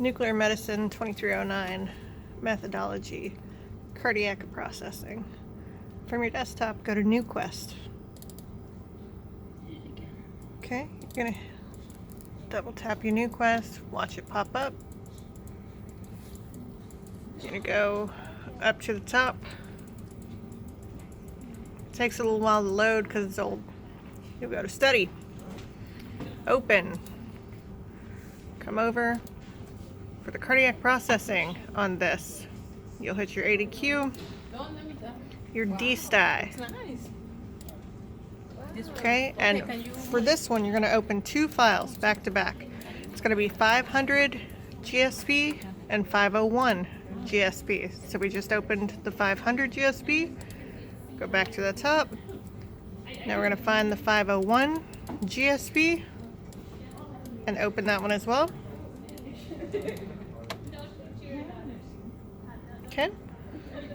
Nuclear Medicine 2309 Methodology Cardiac Processing. From your desktop, go to New Quest. Okay, you're going to double tap your New Quest, watch it pop up. You're going to go up to the top. It takes a little while to load because it's old. You'll go to Study. Open. Come over. For the cardiac processing on this, you'll hit your ADQ, your D-STY. Okay, and for this one, you're going to open two files back to back. It's going to be 500 GSP and 501 GSP. So we just opened the 500 GSP. Go back to the top. Now we're going to find the 501 GSP and open that one as well. Okay,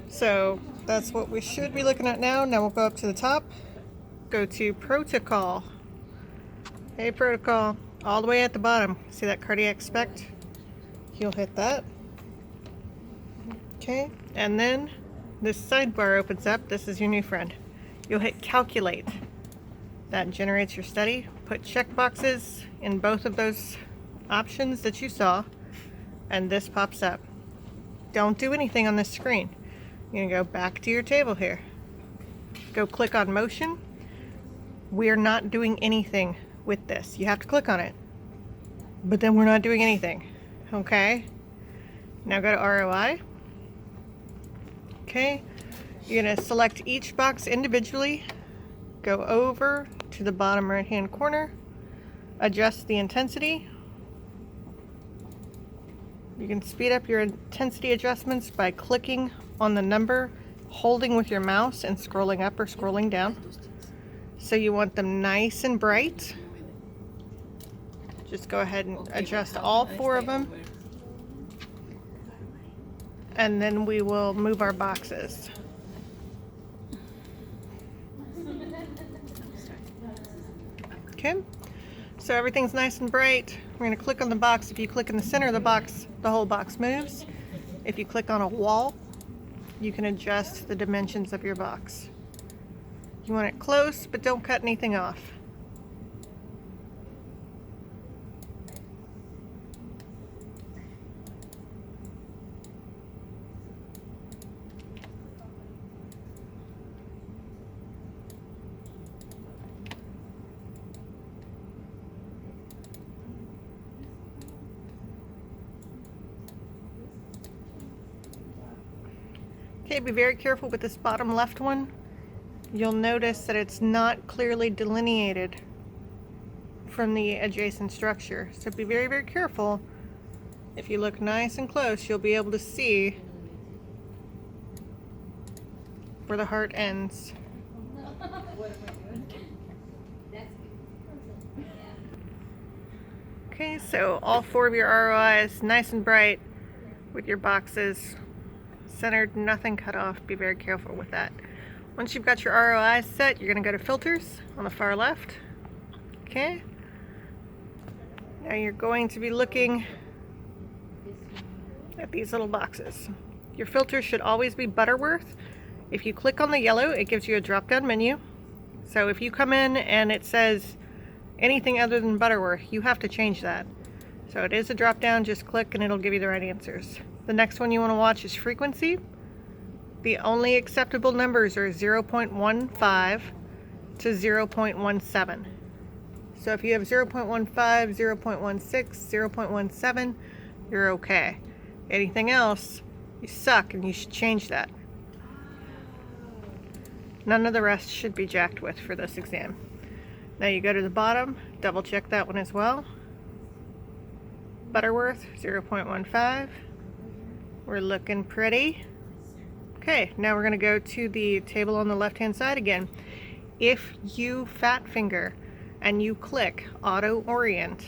so that's what we should be looking at now. Now we'll go up to the top, go to Protocol. Hey, Protocol, all the way at the bottom. See that cardiac spect? You'll hit that. Okay, and then this sidebar opens up. This is your new friend. You'll hit Calculate. That generates your study. Put check boxes in both of those options that you saw, and this pops up. Don't do anything on this screen. You're going to go back to your table here. Go click on Motion. We're not doing anything with this. You have to click on it. But then we're not doing anything. Okay? Now go to ROI. Okay. You're going to select each box individually. Go over to the bottom right-hand corner. Adjust the intensity. You can speed up your intensity adjustments by clicking on the number, holding with your mouse, and scrolling up or scrolling down. So you want them nice and bright. Just go ahead and adjust all four of them. And then we will move our boxes. Okay, so everything's nice and bright. We're going to click on the box. If you click in the center of the box, the whole box moves. If you click on a wall, you can adjust the dimensions of your box. You want it close, but don't cut anything off. Okay, be very careful with this bottom left one. You'll notice that it's not clearly delineated from the adjacent structure. So be very, very careful. If you look nice and close, you'll be able to see where the heart ends. Okay, so all four of your ROIs nice and bright with your boxes centered, nothing cut off. Be very careful with that. Once you've got your ROI set, you're going to go to Filters on the far left. Okay. Now you're going to be looking at these little boxes. Your filter should always be Butterworth. If you click on the yellow, it gives you a drop-down menu. So if you come in and it says anything other than Butterworth, you have to change that. So it is a drop-down, just click and it'll give you the right answers. The next one you want to watch is frequency. The only acceptable numbers are 0.15 to 0.17. So if you have 0.15, 0.16, 0.17, you're okay. Anything else, you suck and you should change that. None of the rest should be jacked with for this exam. Now you go to the bottom, double check that one as well. Butterworth, 0.15. We're looking pretty. Okay, now we're going to go to the table on the left-hand side again. If you fat finger and you click Auto Orient,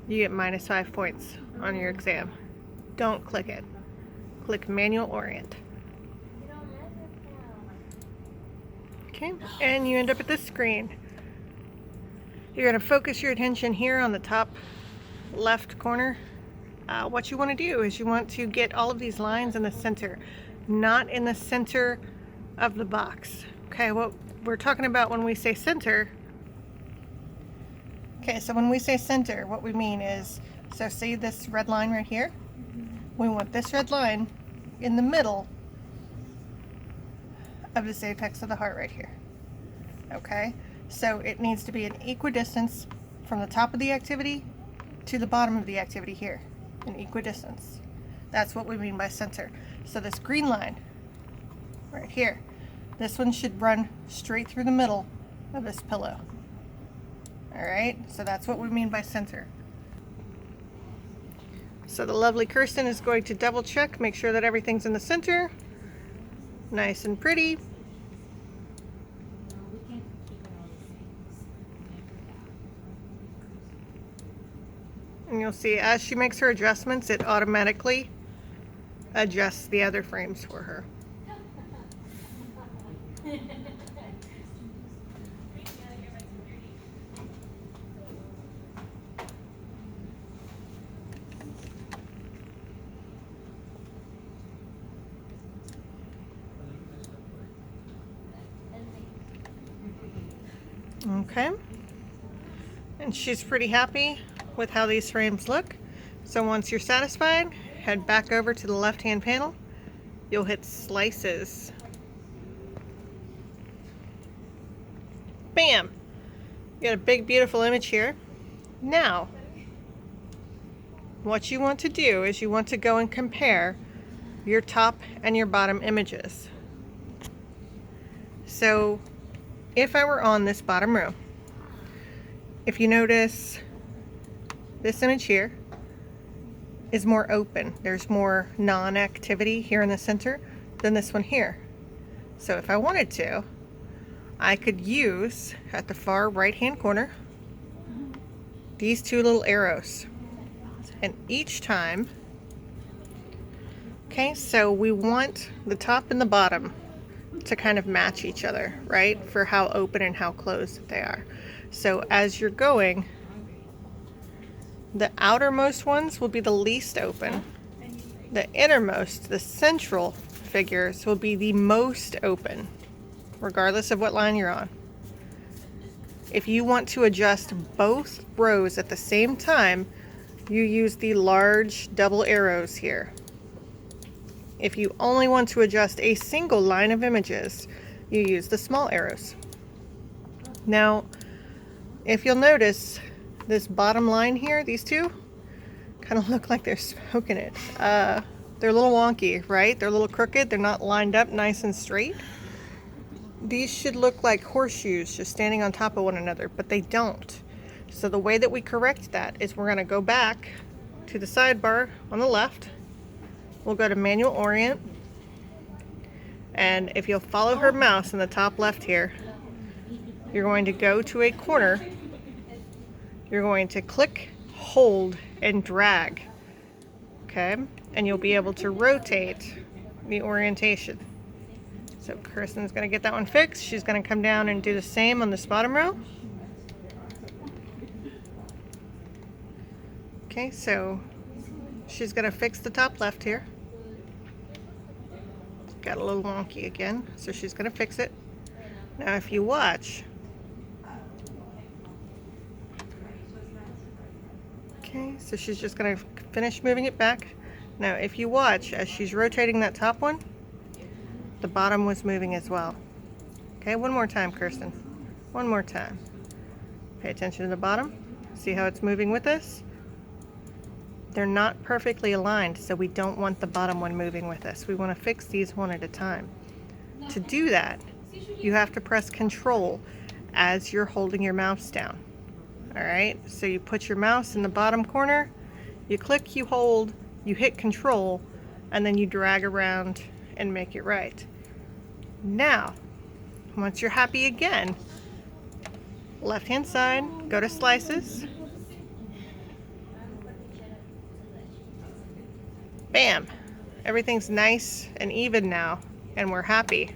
you get -5 points on your exam. Don't click it. Click Manual Orient. Okay, and you end up at this screen. You're going to focus your attention here on the top left corner what you want to do is you want to get all of these lines in the center, not in the center of the box. Okay, what we're talking about when we say center. Okay, so when we say center, what we mean is, so see this red line right here? We want this red line in the middle of this apex of the heart right here. Okay, so it needs to be an equidistance from the top of the activity to the bottom of the activity here, an equidistance. That's what we mean by center. So this green line right here, this one should run straight through the middle of this pillow. All right, so that's what we mean by center. So the lovely Kirsten is going to double check, make sure that everything's in the center, nice and pretty. And you'll see as she makes her adjustments, it automatically adjusts the other frames for her. Okay, and she's pretty happy with how these frames look. So once you're satisfied, head back over to the left hand panel. You'll hit slices. Bam! You got a big beautiful image here. Now what you want to do is you want to go and compare your top and your bottom images. So if I were on this bottom row, if you notice this image here is more open. There's more non-activity here in the center than this one here. So if I wanted to, I could use at the far right hand corner these two little arrows. And each time, okay, so we want the top and the bottom to kind of match each other, right? For how open and how closed they are. So as you're going, the outermost ones will be the least open. The innermost, the central figures will be the most open, regardless of what line you're on. If you want to adjust both rows at the same time, you use the large double arrows here. If you only want to adjust a single line of images, you use the small arrows. Now, if you'll notice, this bottom line here, these two, kind of look like they're smoking it. They're a little wonky, right? They're a little crooked. They're not lined up nice and straight. These should look like horseshoes just standing on top of one another, but they don't. So the way that we correct that is we're going to go back to the sidebar on the left. We'll go to manual orient. And if you'll follow her mouse in the top left here, you're going to go to a corner. You're going to click, hold, and drag. Okay? And you'll be able to rotate the orientation. So Kirsten's going to get that one fixed. She's going to come down and do the same on this bottom row. Okay, so she's going to fix the top left here. Got a little wonky again, so she's going to fix it. Now if you watch, okay, so she's just going to finish moving it back. Now if you watch, as she's rotating that top one, the bottom was moving as well. Okay, one more time, Kirsten. One more time. Pay attention to the bottom. See how it's moving with us? They're not perfectly aligned, so we don't want the bottom one moving with us. We want to fix these one at a time. To do that, you have to press Control as you're holding your mouse down. All right, so you put your mouse in the bottom corner, you click, you hold, you hit Control, and then you drag around and make it right. Now, once you're happy again, left hand side, go to slices. Bam! Everything's nice and even now, and we're happy.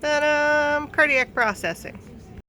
Ta-da! Cardiac processing.